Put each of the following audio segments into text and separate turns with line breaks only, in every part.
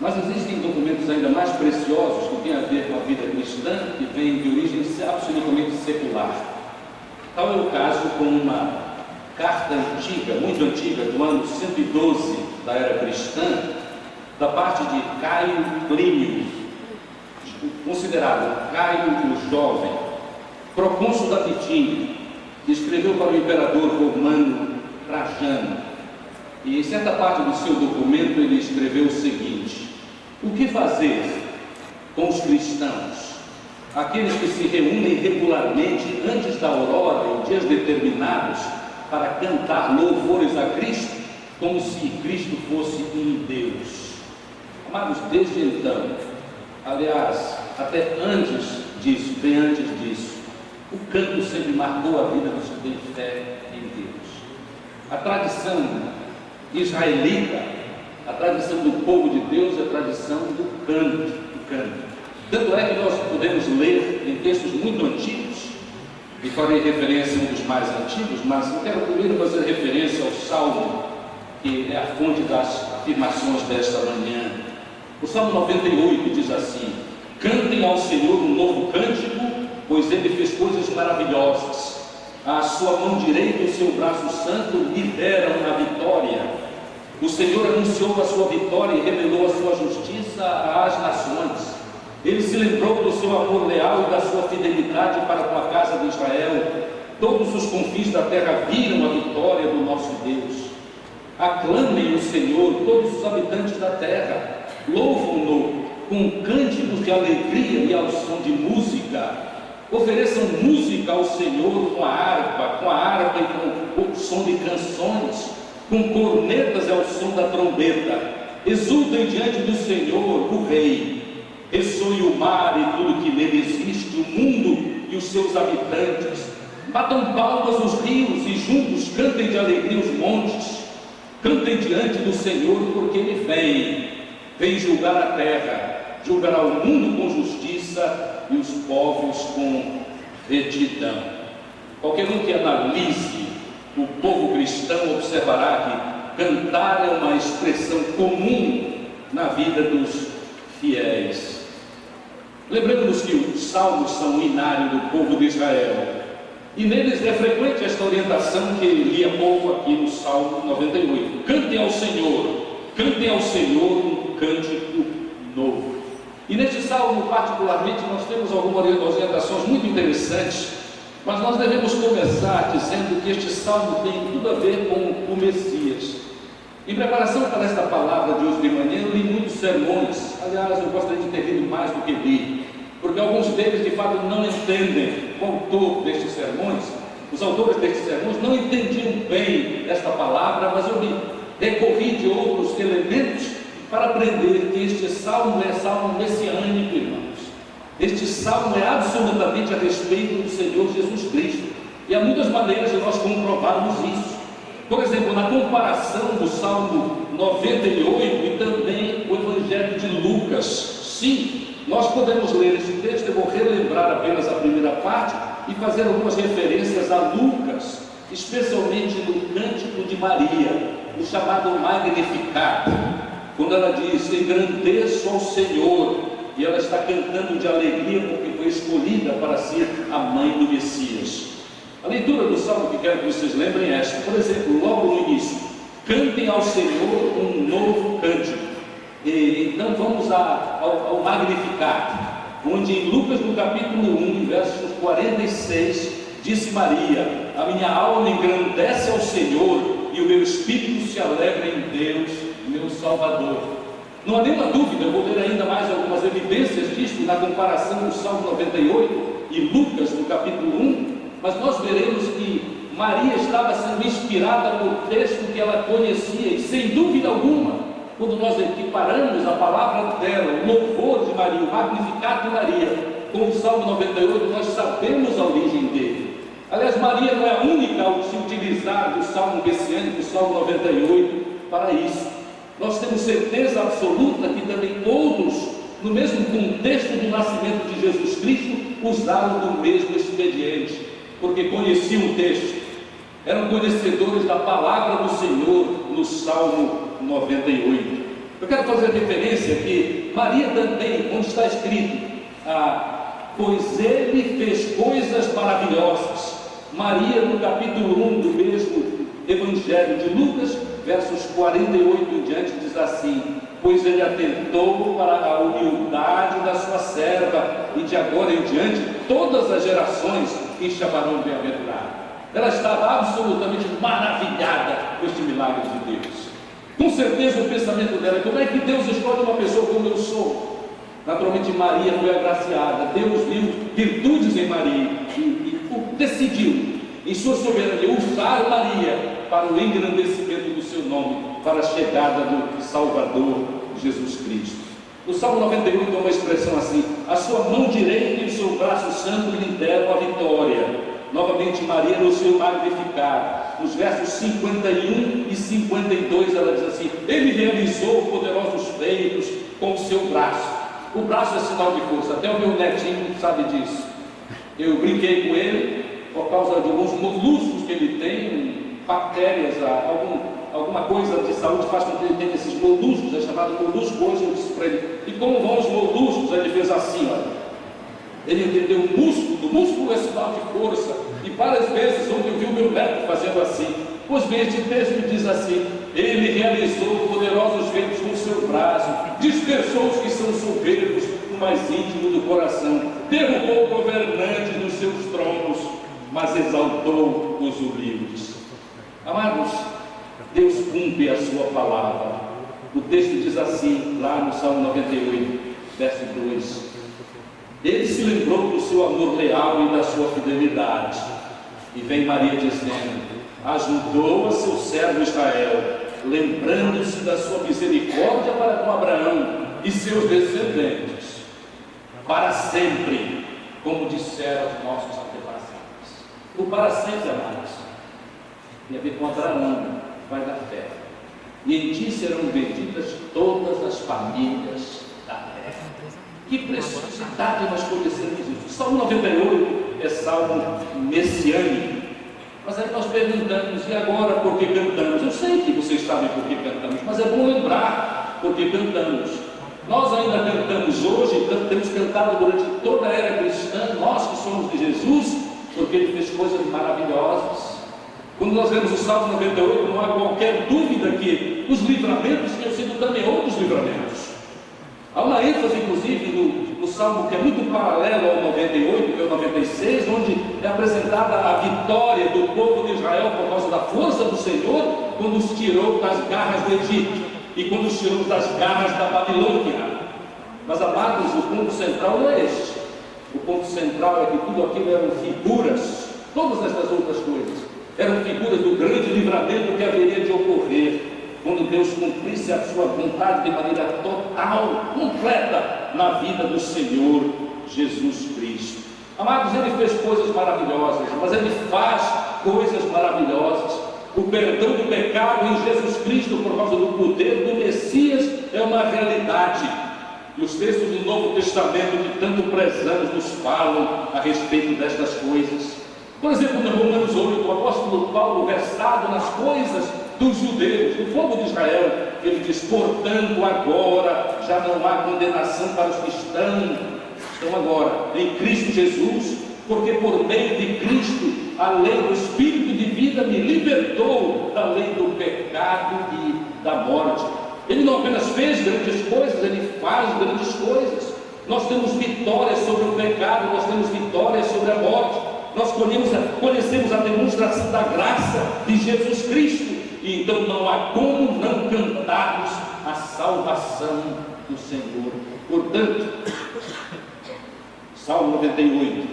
Mas existem documentos ainda mais preciosos que têm a ver com a vida cristã, que vêm de origem absolutamente secular. Tal é o caso com uma carta antiga, muito antiga, do ano 112 da era cristã, da parte de Caio Plínio, considerado Caio o Jovem, procônsul da Bitínia, que escreveu para o imperador romano Trajano. E em certa parte do seu documento ele escreveu o seguinte: o que fazer com os cristãos, aqueles que se reúnem regularmente antes da aurora em dias determinados para cantar louvores a Cristo, como se Cristo fosse um Deus? Amados, desde então, aliás, até antes disso, bem antes disso, o canto sempre marcou a vida dos que têm fé em Deus. A tradição israelita, a tradição do povo de Deus é a tradição do canto. Tanto é que nós podemos ler em textos muito antigos, e farei referência a um dos mais antigos, mas eu quero primeiro fazer referência ao Salmo, que é a fonte das afirmações desta manhã. O Salmo 98 diz assim: cantem ao Senhor um novo cântico, pois Ele fez coisas maravilhosas. A sua mão direita e o seu braço santo lhe deram a vitória. O Senhor anunciou a sua vitória e revelou a sua justiça às nações. Ele se lembrou do seu amor leal e da sua fidelidade para com a casa de Israel. Todos os confins da terra viram a vitória do nosso Deus. Aclamem o Senhor, todos os habitantes da terra. Louvam-no com cânticos de alegria e ao som de música. Ofereçam música ao Senhor com a harpa e com o som de canções, com cornetas e ao som da trombeta. Exultem diante do Senhor, o Rei. Ressoe o mar e tudo que nele existe, o mundo e os seus habitantes. Batam palmas os rios e juntos cantem de alegria os montes. Cantem diante do Senhor, porque Ele vem julgar a terra, julgará o mundo com justiça e os povos com retidão. Qualquer um que analise o povo cristão observará que cantar é uma expressão comum na vida dos fiéis. Lembrando-nos que os salmos são o inário do povo de Israel, e neles é frequente esta orientação que ele li há pouco aqui no Salmo 98. Cantem ao Senhor um cântico novo. E neste salmo particularmente nós temos algumas orientações muito interessantes, mas nós devemos começar dizendo que este salmo tem tudo a ver com o Messias. Em preparação para esta palavra de hoje de manhã, eu li muitos sermões. Aliás, eu gostaria de ter lido mais do que li, porque alguns deles de fato não entendem o autor destes sermões. Os autores destes sermões não entendiam bem esta palavra, mas eu me recorri de outros elementos para aprender que este salmo é salmo messiânico, irmãos. Este salmo é absolutamente a respeito do Senhor Jesus Cristo, e há muitas maneiras de nós comprovarmos isso. Por exemplo, na comparação do Salmo 98 e também o Evangelho de Lucas. Sim, nós podemos ler esse texto. Eu vou relembrar apenas a primeira parte e fazer algumas referências a Lucas, especialmente no Cântico de Maria, o chamado Magnificat, quando ela diz: engrandeço ao Senhor, e ela está cantando de alegria porque foi escolhida para ser a mãe do Messias. A leitura do salmo que quero que vocês lembrem é esta. Por exemplo, logo no início: cantem ao Senhor um novo cântico. E então vamos ao Magnificat, onde em Lucas no capítulo 1, versos 46, disse Maria: a minha alma engrandece ao Senhor, e o meu espírito se alegra em Deus, meu Salvador. Não há nenhuma dúvida, eu vou ler ainda mais algumas evidências disto na comparação do Salmo 98 e Lucas no capítulo 1, mas nós veremos que Maria estava sendo inspirada por texto que ela conhecia, e sem dúvida alguma, quando nós equiparamos a palavra dela, o louvor de Maria, o Magnificat de Maria, com o Salmo 98, nós sabemos a origem dele. Aliás, Maria não é a única a se utilizar do Salmo messiânico, o Salmo 98, para isso. Nós temos certeza absoluta que também outros, no mesmo contexto do nascimento de Jesus Cristo, usaram do mesmo expediente, porque conheciam o texto, eram conhecedores da palavra do Senhor no Salmo 98. Eu quero fazer referência que Maria também, onde está escrito, pois ele fez coisas maravilhosas. Maria, no capítulo 1 do mesmo Evangelho de Lucas, versos 48 em diante, diz assim: pois ele atentou para a humildade da sua serva, e de agora em diante todas as gerações me chamarão bem-aventurado. Ela estava absolutamente maravilhada com este milagre de Deus. Com certeza o pensamento dela: como é que Deus escolhe uma pessoa como eu sou? Naturalmente Maria foi agraciada. Deus viu virtudes em Maria e decidiu, em sua soberania, usar Maria para o engrandecimento do seu nome, para a chegada do Salvador Jesus Cristo. No Salmo 98 há uma expressão assim: a sua mão direita e o seu braço santo lhe deram a vitória. Novamente Maria no seu magnificar. Nos versos 51 e 52 ela diz assim: ele realizou poderosos feitos com o seu braço. O braço é sinal de força, até o meu netinho sabe disso. Eu brinquei com ele por causa de alguns moluscos que ele tem, bactérias, alguma coisa de saúde faz com que ele tenha esses moluscos, é chamado molusco. Hoje eu disse para ele: e como vão os moluscos? Ele fez assim, olha. Ele entendeu o músculo é sinal de força, e várias vezes onde eu vi o meu neto fazendo assim. Pois bem, este texto diz assim: ele realizou poderosos feitos com o seu braço, dispersou os que são soberbos no mais íntimo do coração, derrubou governantes nos seus tronos, mas exaltou os humildes. Amados, Deus cumpre a sua palavra. O texto diz assim, lá no Salmo 98, verso 2: ele se lembrou do seu amor leal e da sua fidelidade. E vem Maria dizendo: ajudou a seu servo Israel, lembrando-se da sua misericórdia para com Abraão e seus descendentes para sempre, como disseram os nossos antepassados. O para sempre, amados, tem a ver com Abraão, pai da fé. E em ti serão benditas todas as famílias da terra. Que preciosidade nós conhecemos isso. O Salmo 98 é salmo messiânico. Mas aí nós perguntamos: e agora por que cantamos? Eu sei que vocês sabem por que cantamos, mas é bom lembrar por que cantamos. Nós ainda cantamos hoje, temos cantado durante toda a era cristã, nós que somos de Jesus, porque Ele fez coisas maravilhosas. Quando nós lemos o Salmo 98, não há qualquer dúvida que os livramentos tinham sido também outros livramentos. Há uma ênfase, inclusive, no Salmo que é muito paralelo ao 98, que é o 96, onde é apresentada a vitória do povo de Israel por causa da força do Senhor, quando os tirou das garras do Egito e quando os tirou das garras da Babilônia. Mas, amados, o ponto central não é este. O ponto central é que tudo aquilo eram figuras, todas estas outras coisas eram figuras do grande livramento que haveria de ocorrer quando Deus cumprisse a sua vontade de maneira total, completa, na vida do Senhor Jesus Cristo. Amados, Ele fez coisas maravilhosas, mas Ele faz coisas maravilhosas. O perdão do pecado em Jesus Cristo, por causa do poder do Messias, é uma realidade. E os textos do Novo Testamento, que tanto prezamos, nos falam a respeito destas coisas. Por exemplo, no Romanos 8, o apóstolo Paulo, versado nas coisas dos judeus, do povo de Israel, ele diz: portanto agora já não há condenação para os que estão agora em Cristo Jesus, porque por meio de Cristo a lei do Espírito de vida me libertou da lei do pecado e da morte. Ele não apenas fez grandes coisas, ele faz grandes coisas. Nós temos vitória sobre o pecado, nós temos vitória sobre a morte. Nós conhecemos a demonstração da graça de Jesus Cristo, e então não há como não cantarmos a salvação do Senhor. Portanto, Salmo 98,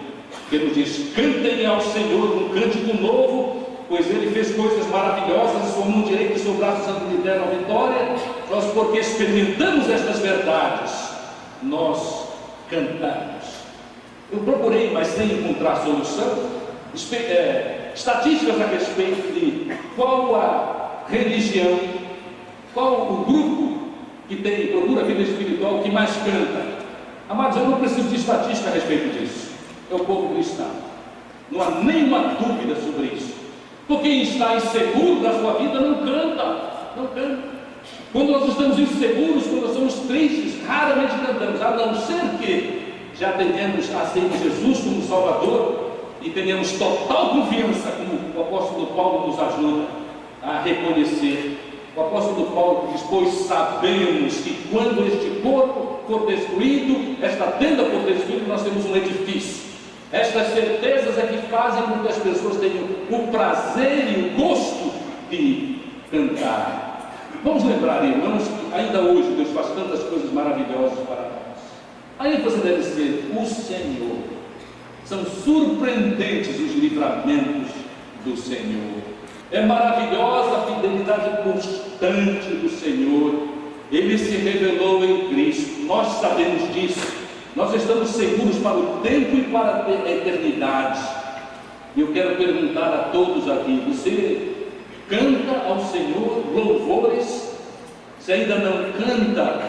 que nos diz: cantem ao Senhor um cântico novo, pois Ele fez coisas maravilhosas, sua mão direita e seu braço santo lhe deram a vitória. Nós, porque experimentamos estas verdades, nós cantamos. Eu procurei, mas sem encontrar solução, estatísticas a respeito de qual a religião, qual o grupo que procura a vida espiritual que mais canta. Amados, eu não preciso de estatística a respeito disso. É o povo cristão. Não há nenhuma dúvida sobre isso. Porque quem está inseguro da sua vida não canta. Não canta. Quando nós estamos inseguros, quando nós somos tristes, raramente cantamos, a não ser que já tenhamos aceito Jesus como Salvador e tenhamos total confiança, como o apóstolo Paulo nos ajuda a reconhecer. O apóstolo Paulo diz: pois sabemos que quando este corpo for destruído, esta tenda for destruída, nós temos um edifício. Estas certezas é que fazem com que as pessoas tenham o prazer e o gosto de cantar. Vamos lembrar, irmãos, que ainda hoje Deus faz tantas coisas maravilhosas para nós. A ênfase deve ser o Senhor. São surpreendentes os livramentos do Senhor. É maravilhosa a fidelidade constante do Senhor. Ele se revelou em Cristo. Nós sabemos disso. Nós estamos seguros para o tempo e para a eternidade. E eu quero perguntar a todos aqui: você canta ao Senhor louvores? Se ainda não canta,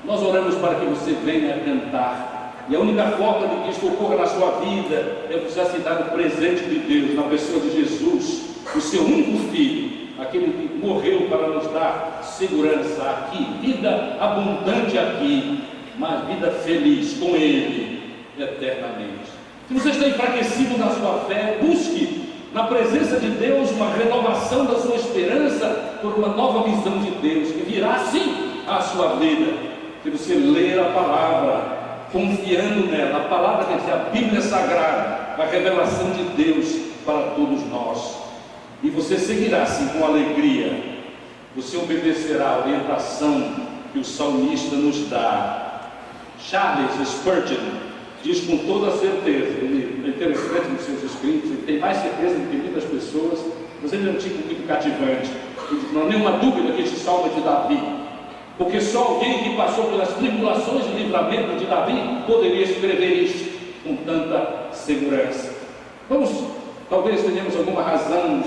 nós oramos para que você venha a cantar. E a única forma de que isso ocorra na sua vida é você aceitar o presente de Deus na pessoa de Jesus, o seu único Filho, aquele que morreu para nos dar segurança aqui, vida abundante aqui, mas vida feliz com Ele eternamente. Se você está enfraquecido na sua fé, busque na presença de Deus uma renovação da sua esperança por uma nova visão de Deus, que virá sim à sua vida, se você ler a palavra, confiando nela. A palavra quer dizer a Bíblia Sagrada, a revelação de Deus para todos nós. E você seguirá assim com alegria, você obedecerá a orientação que o salmista nos dá. Charles Spurgeon diz com toda certeza, ele é interessante nos seus escritos, ele tem mais certeza do que muitas pessoas, mas ele é um tipo muito cativante. Ele diz: não há nenhuma dúvida que este salmo é de Davi, porque só alguém que passou pelas tribulações e livramento de Davi poderia escrever isso com tanta segurança. Talvez tenhamos alguma razão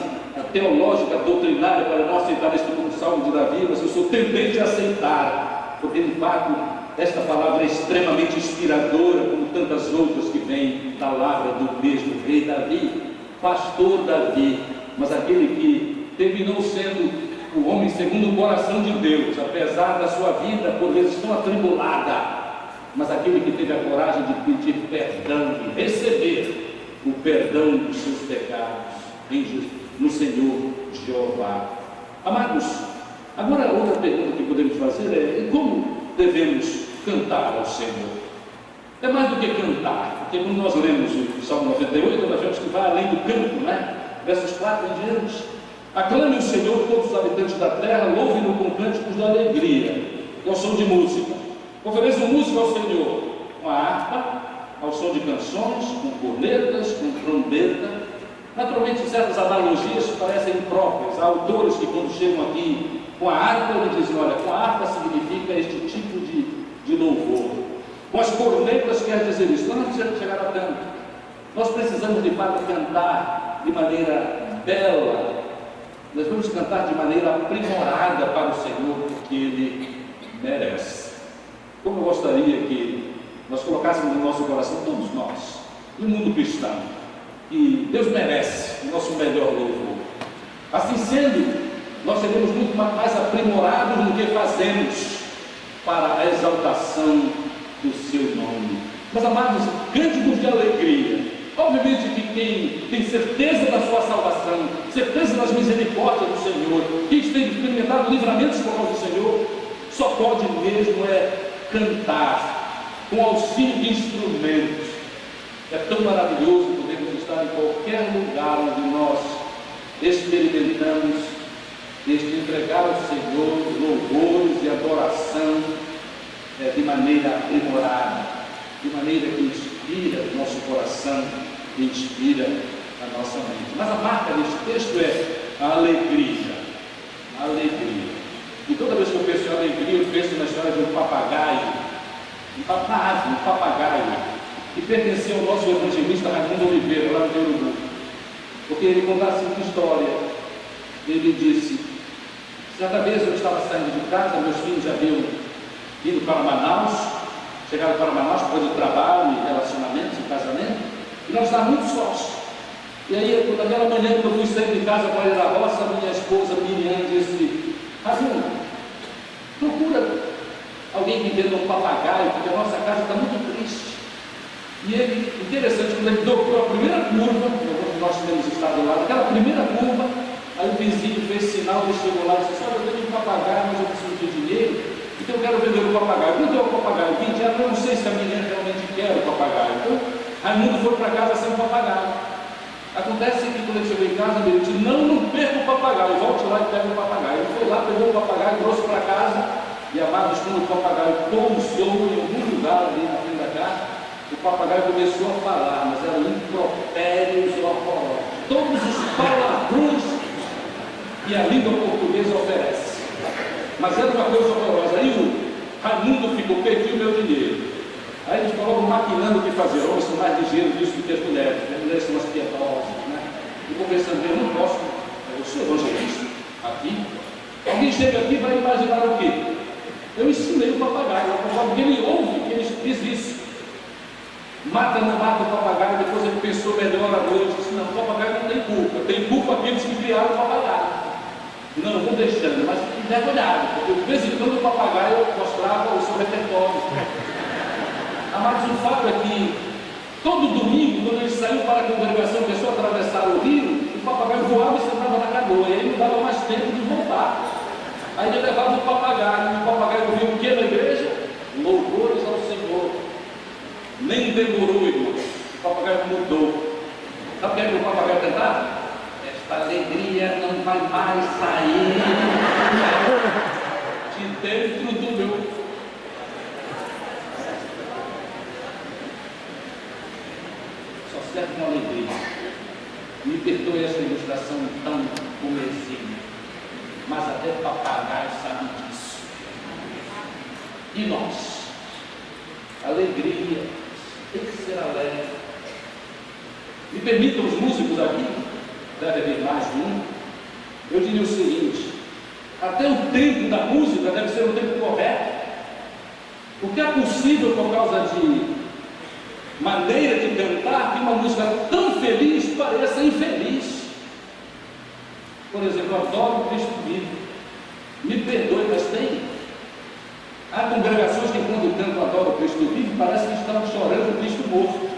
teológica, doutrinária, para não aceitar este como salmo de Davi, mas eu sou tendente a aceitar, porque de fato esta palavra é extremamente inspiradora, como tantas outras que vêm da lavra do mesmo rei Davi, pastor Davi, mas aquele que terminou sendo o homem segundo o coração de Deus, apesar da sua vida por vezes tão atribulada, mas aquele que teve a coragem de pedir perdão e receber o perdão dos seus pecados no Senhor Jeová. Amados, agora outra pergunta que podemos fazer é: e como devemos cantar ao Senhor? É mais do que cantar, porque quando nós lemos o Salmo 98, nós vemos que vai além do canto, né? Versos 4 em diante: aclame o Senhor todos os habitantes da terra, louve-no com cânticos de alegria, ao som de música. Ofereçam música ao Senhor com a harpa, ao som de canções, com cornetas, com trombeta. Naturalmente, certas analogias parecem impróprias. Há autores que, quando chegam aqui com a harpa, eles dizem: olha, com a harpa significa este tipo de louvor. Com as cornetas quer dizer isso. Nós não precisamos chegar a tanto. Nós precisamos, de fato, cantar de maneira bela. Nós vamos cantar de maneira aprimorada para o Senhor, porque Ele merece. Como eu gostaria que nós colocássemos no nosso coração, todos nós, no mundo cristão, que Deus merece o nosso melhor louvor. Assim sendo, nós seremos muito mais aprimorados no que fazemos para a exaltação do seu nome. Mas, amados, cânticos de alegria. Obviamente que quem tem certeza da sua salvação, certeza das misericórdias do Senhor, quem tem experimentado livramentos por causa do Senhor, só pode mesmo cantar com auxílio de instrumentos. É tão maravilhoso podermos estar em qualquer lugar onde nós experimentamos entregar ao Senhor louvores e adoração de maneira aprimorada, de maneira que inspira o nosso coração e inspira a nossa mente. Mas a marca deste texto é a alegria. A alegria. E toda vez que eu penso em alegria, eu penso na história de um papagaio, um papagaio, que pertenceu ao nosso evangelista Raimundo Oliveira, lá no Urubu. Porque ele contava a seguinte história. Ele disse: certa vez eu estava saindo de casa, meus filhos já haviam ido para Manaus, chegaram para Manaus por causa de trabalho, e relacionamentos, e casamento, e nós estávamos muito sós. E aí, naquela manhã, quando eu fui sair de casa para ir à roça, minha esposa Miriam disse: Raimundo, Procura alguém que venda um papagaio, porque a nossa casa está muito triste. E ele, interessante, quando ele dobrou a primeira curva, nós temos estado lá, naquela primeira curva, aí o vizinho fez sinal, ele chegou lá e disse: olha, eu tenho um papagaio, mas eu preciso de dinheiro, então eu quero vender o papagaio. Quanto é o papagaio? 20 reais, eu não sei se a menina realmente quer o papagaio. Então, Raimundo foi para casa sem o papagaio. Acontece que quando ele chegou em casa, ele disse: não perca o papagaio, volte lá e pega o papagaio. Ele foi lá, pegou o papagaio, trouxe para casa, e amados, quando o papagaio pousou em algum lugar ali na frente da casa, o papagaio começou a falar, mas eram impropérios horrorosos, todos os palavrões que a língua portuguesa oferece. Mas era uma coisa horrorosa. Aí o Raimundo ficou: perdi o meu dinheiro. Aí eles estavam maquinando o que fazer. Homens são mais ligeiros disso do que as mulheres. As mulheres são as piedosas, né? E conversando: eu não posso, eu sou evangelista aqui. Alguém chega aqui e vai imaginar o quê? Eu ensinei o papagaio, porque ele ouve que ele diz isso. Mata ou não mata o papagaio? Depois ele pensou melhor à noite, disse: não, o papagaio não tem culpa, tem culpa aqueles que criaram o papagaio. Não, vou deixando, mas envergonhado, porque de vez em quando o papagaio mostrava o seu repertório. Amados, o fato é que todo domingo, quando ele saiu para a congregação, começou a atravessar o rio, o papagaio voava e sentava na canoa, e aí não dava mais tempo de voltar. Aí ele levava o papagaio, e o papagaio ouvia o que na igreja? Louvores ao Senhor. Nem demorou, irmão. O papagaio mudou. Sabe o que é que o papagaio cantava? Esta alegria não vai mais sair de dentro do meu. Só serve uma alegria. Me perdoe essa ilustração tão comezinha, mas até o papagaio sabe disso. E nós? Alegria. Tem que ser alegre. Me permitam os músicos aqui, deve haver mais de um. Eu diria o seguinte: até o tempo da música deve ser o tempo correto, porque é possível, por causa de maneira de cantar, que uma música tão feliz pareça infeliz. Por exemplo, eu adoro o Cristo vivo. Me perdoe, mas tem. Há congregações que, quando cantam Adoro o Cristo vivo, parece que estão chorando o Cristo morto.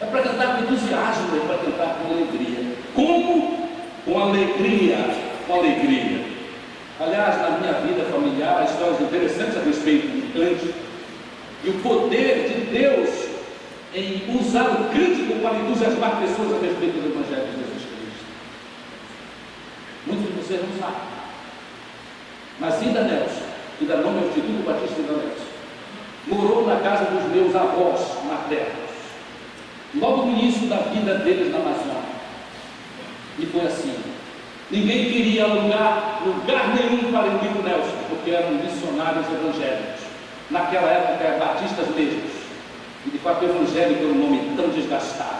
É para cantar com entusiasmo, é para cantar com alegria. Como? Com alegria, com alegria. Aliás, na minha vida familiar, há histórias interessantes a respeito do cântico e o poder de Deus em usar o cântico para entusiasmar pessoas a respeito do Evangelho de Jesus Cristo. Muitos de vocês não sabem, mas Ida Nelson, que dá nome ao Instituto Batista Ida Nelson, morou na casa dos meus avós maternos, logo no início da vida deles na Amazônia. E foi assim: ninguém queria alugar lugar nenhum para o Ida Nelson, porque eram missionários evangélicos, naquela época batistas mesmos, e de fato evangélico é um nome tão desgastado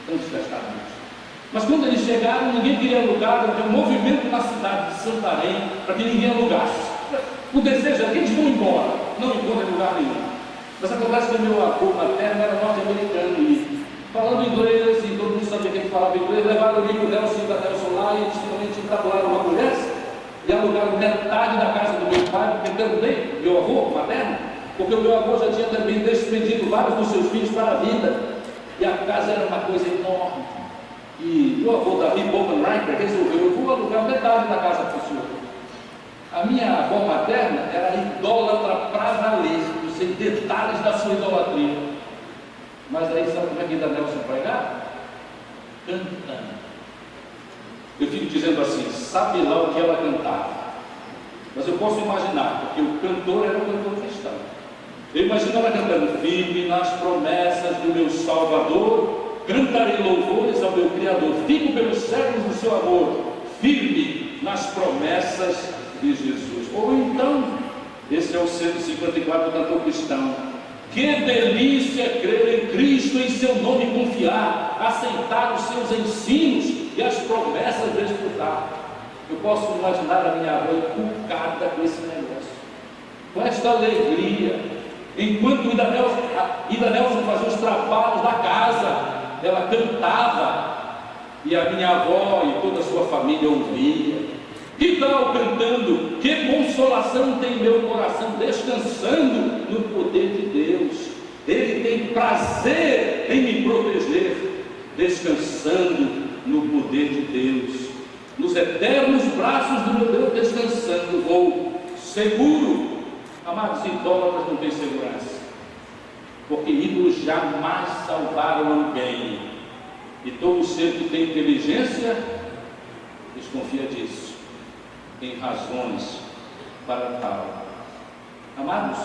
mesmo. Mas quando eles chegaram, ninguém queria alugar, havia um movimento na cidade de Santarém para que ninguém alugasse. O desejo é que eles vão embora, não encontram lugar nenhum. Mas acontece que o meu avô materno era norte-americano e, falando inglês, e todo mundo sabia que ele falava inglês, levaram o livro Nelson e da Nelson lá e eles finalmente entabularam uma conversa e alugaram metade da casa do meu pai, porque também, meu avô materno, porque o meu avô já tinha também desprendido vários dos seus filhos para a vida, e a casa era uma coisa enorme. E meu avô Davi Bowman Riker resolveu: eu vou alugar metade da casa para o senhor. A minha avó materna era idólatra para valer, sem detalhes da sua idolatria. Mas aí sabe como é que Ida Nelson pregava? Cantando. Eu fico dizendo assim: sabe lá o que ela cantava. Mas eu posso imaginar, porque o cantor era um cantor cristão. Eu imagino ela cantando: firme nas promessas do meu Salvador, cantarei louvores ao meu Criador, fico pelos séculos do seu amor, firme nas promessas de Jesus. Ou então, esse é o 154 do cantor cristão: que delícia crer em Cristo, em seu nome confiar, aceitar os seus ensinos e as promessas desfrutar. Eu posso imaginar a minha avó encucada com esse negócio, com esta alegria, enquanto Ida Nelson fazia os trabalhos da casa, ela cantava, e a minha avó e toda a sua família ouvia. Que tal cantando? Que consolação tem meu coração, descansando no poder de Deus. Ele tem prazer em me proteger, descansando no poder de Deus. Nos eternos braços do meu Deus, descansando, vou seguro. Amados, idólatras não têm segurança, porque ídolos jamais salvaram ninguém. E todo ser que tem inteligência desconfia disso. Tem razões para tal. Amados,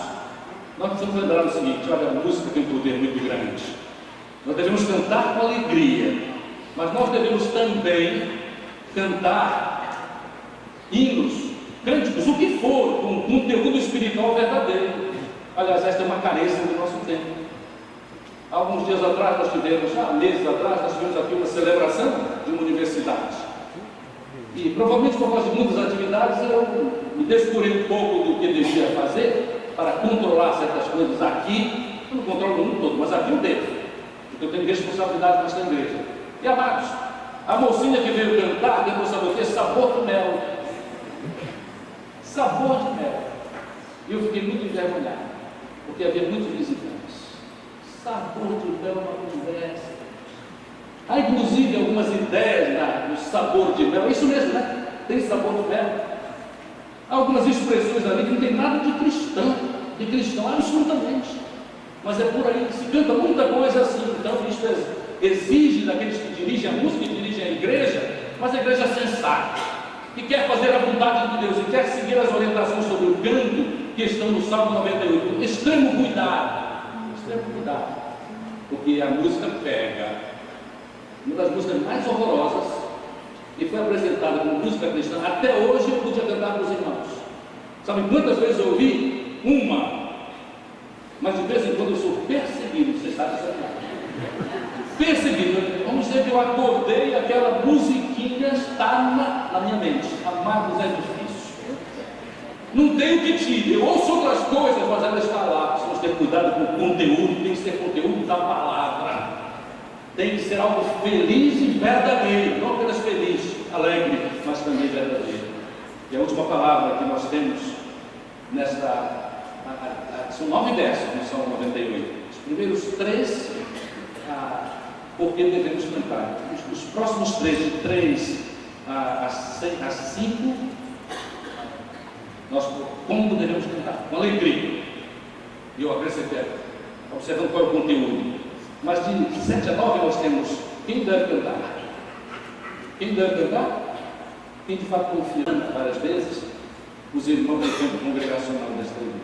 nós precisamos lembrar o seguinte: olha, a música tem um poder muito grande. Nós devemos cantar com alegria, mas nós devemos também cantar hinos, cânticos, o que for, com conteúdo espiritual verdadeiro. Aliás, esta é uma carência do nosso tempo. Alguns dias atrás nós tivemos, meses atrás, nós tivemos aqui uma celebração de uma universidade. E provavelmente por causa de muitas atividades eu me descurei um pouco do que devia fazer para controlar certas coisas aqui. Eu não controlo o mundo todo, mas aqui eu devo, porque eu tenho responsabilidade nesta igreja. E amados, a mocinha que veio cantar, depois sabe o que? Sabor de mel. Sabor de mel. E eu fiquei muito envergonhado, porque havia muitos visitantes. Sabor de mel, uma conversa. Há inclusive algumas ideias no sabor de mel, isso mesmo, né? Tem sabor de mel. Há algumas expressões ali que não tem nada de cristão, absolutamente. Mas é por aí que se canta muita coisa assim. Então isso exige daqueles que dirigem a música, que dirigem a igreja, mas a igreja sensata, que quer fazer a vontade de Deus e quer seguir as orientações sobre o canto que estão no Salmo 98. Extremo cuidado, porque a música pega. Uma das músicas mais horrorosas que foi apresentada como música cristã, até hoje eu podia cantar para os irmãos. Sabe quantas vezes eu ouvi? Uma. Mas de vez em quando eu sou perseguido, você sabe isso aqui. Perseguido. Vamos dizer que eu acordei e aquela musiquinha está na minha mente. Amados, é difícil. Não tenho que tire. Eu ouço outras coisas, mas elas estão lá. Precisamos ter cuidado com o conteúdo, tem que ser conteúdo da palavra. Tem que ser algo feliz e verdadeiro, não apenas feliz, alegre, mas também verdadeiro. E a última palavra que nós temos são 9 versos no Salmo 98. Os primeiros 3, porque devemos cantar. Os próximos 3, de 3 a 5, nós como devemos cantar? Com alegria. E eu acrescentei, observando qual é o conteúdo. Mas de 7 a 9 nós temos quem deve cantar. Quem deve cantar? Quem de fato confia várias vezes os irmãos do tempo congregacional desta igreja.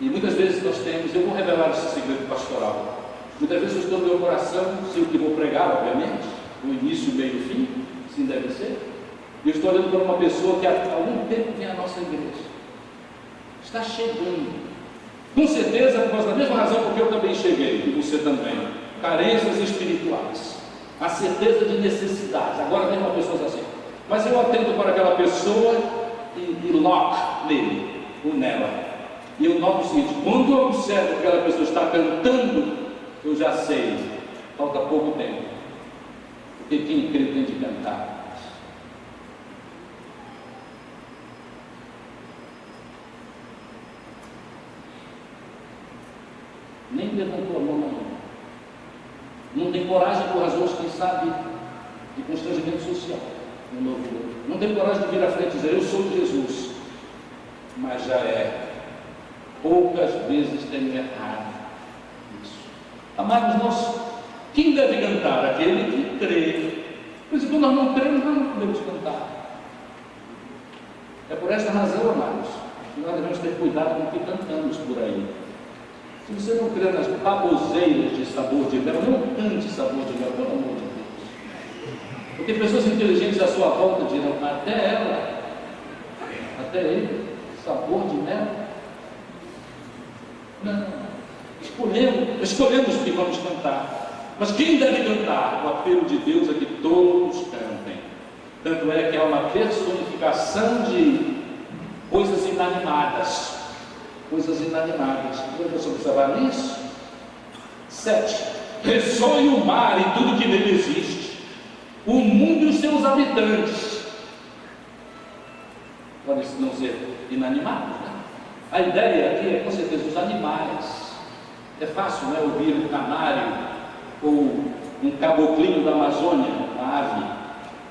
E muitas vezes nós temos, eu vou revelar esse segredo pastoral. Muitas vezes eu estou no meu coração, sei o que vou pregar, obviamente, o início, o meio e o fim, assim deve ser. E eu estou olhando para uma pessoa que há algum tempo vem à nossa igreja. Está chegando. Com certeza, por causa da mesma razão porque eu também cheguei, e você também. Carências espirituais, a certeza de necessidades. Agora tem uma pessoa assim. Mas eu atendo para aquela pessoa e lock nele, ou nela. E eu noto o seguinte: quando eu observo que aquela pessoa está cantando, eu já sei, falta pouco tempo. Porque quem crê tem de cantar. Nem levantou a mão na mão. Não tem coragem por razões, quem sabe, de constrangimento social. Não tem coragem de vir à frente e dizer: eu sou Jesus. Mas já é. Poucas vezes tenho errado isso. Amados, quem deve cantar? Aquele que crê. Por isso, quando nós não cremos, nós não podemos cantar. É por esta razão, amados, que nós devemos ter cuidado com o que cantamos por aí. Se você não crê nas baboseiras de sabor de mel, não cante sabor de mel, pelo amor de Deus. Porque pessoas inteligentes à sua volta dirão: até ela, até ele, sabor de mel. Não, escolhemos o que vamos cantar. Mas quem deve cantar? O apelo de Deus é que todos cantem. Tanto é que há uma personificação de coisas inanimadas. Coisas inanimadas. Vamos observar isso? 7. Ressoe o mar e tudo que nele existe, o mundo e os seus habitantes. podem não ser inanimados, né? A ideia aqui é, com certeza, os animais. É fácil, né, ouvir um canário ou um caboclinho da Amazônia, uma ave,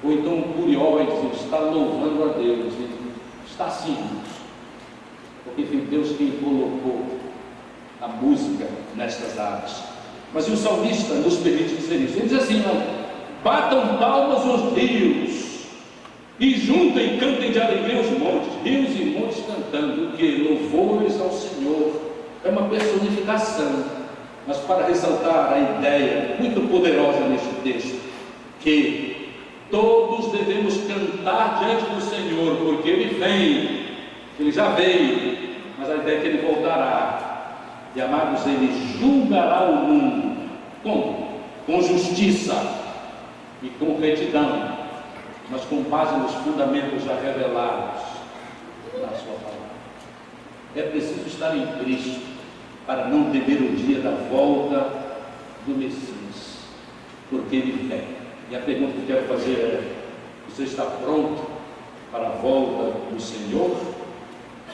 ou então um curióide, está louvando a Deus, está assim, porque foi Deus quem colocou a música nestas aves. Mas o salmista nos permite dizer isso. Ele diz assim: batam palmas os rios e juntem e cantem de alegria os montes, rios e montes cantando, o que? Louvores ao Senhor. É uma personificação, mas para ressaltar a ideia muito poderosa neste texto, que todos devemos cantar diante do Senhor, porque Ele vem, Ele já veio, mas a ideia é que Ele voltará. E amados, Ele julgará o mundo. Como? Com justiça e com retidão, mas com base nos fundamentos já revelados na sua palavra. É preciso estar em Cristo para não temer o dia da volta do Messias, porque Ele vem. E a pergunta que eu quero fazer é: você está pronto para a volta do Senhor?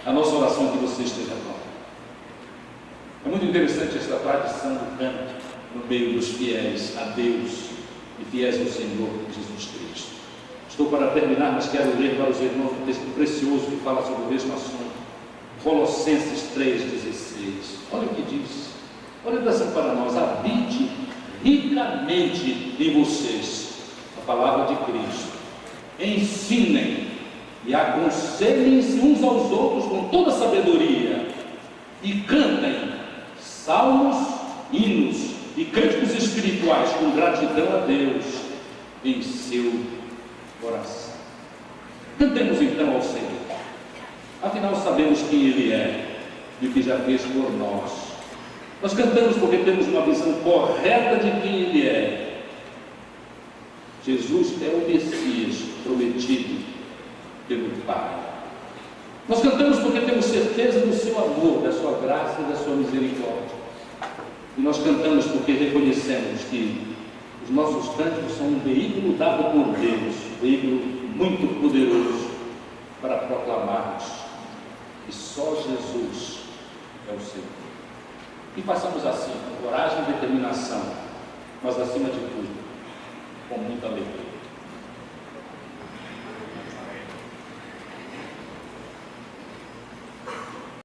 A nossa oração é que você esteja pronto. É muito interessante esta tradição do canto no meio dos fiéis a Deus e fiéis ao Senhor Jesus Cristo. Estou para terminar, mas quero ler para os irmãos um texto precioso que fala sobre o mesmo assunto. Colossenses 3,16. Olha o que diz. Olha assim para nós: habite ricamente em vocês a palavra de Cristo. Ensinem e aconselhem-se uns aos outros com toda sabedoria e cantem salmos, hinos e cânticos espirituais com gratidão a Deus em seu coração. Cantemos então ao Senhor. Afinal, sabemos quem Ele é e o que já fez por nós. Nós cantamos porque temos uma visão correta de quem Ele é. Jesus é o Messias prometido pelo Pai. Nós cantamos porque temos certeza do seu amor, da sua graça e da sua misericórdia. E nós cantamos porque reconhecemos que os nossos cânticos são um veículo dado por Deus, um veículo muito poderoso para proclamarmos que só Jesus é o Senhor. E façamos assim, com coragem e determinação, mas acima de tudo, com muita alegria.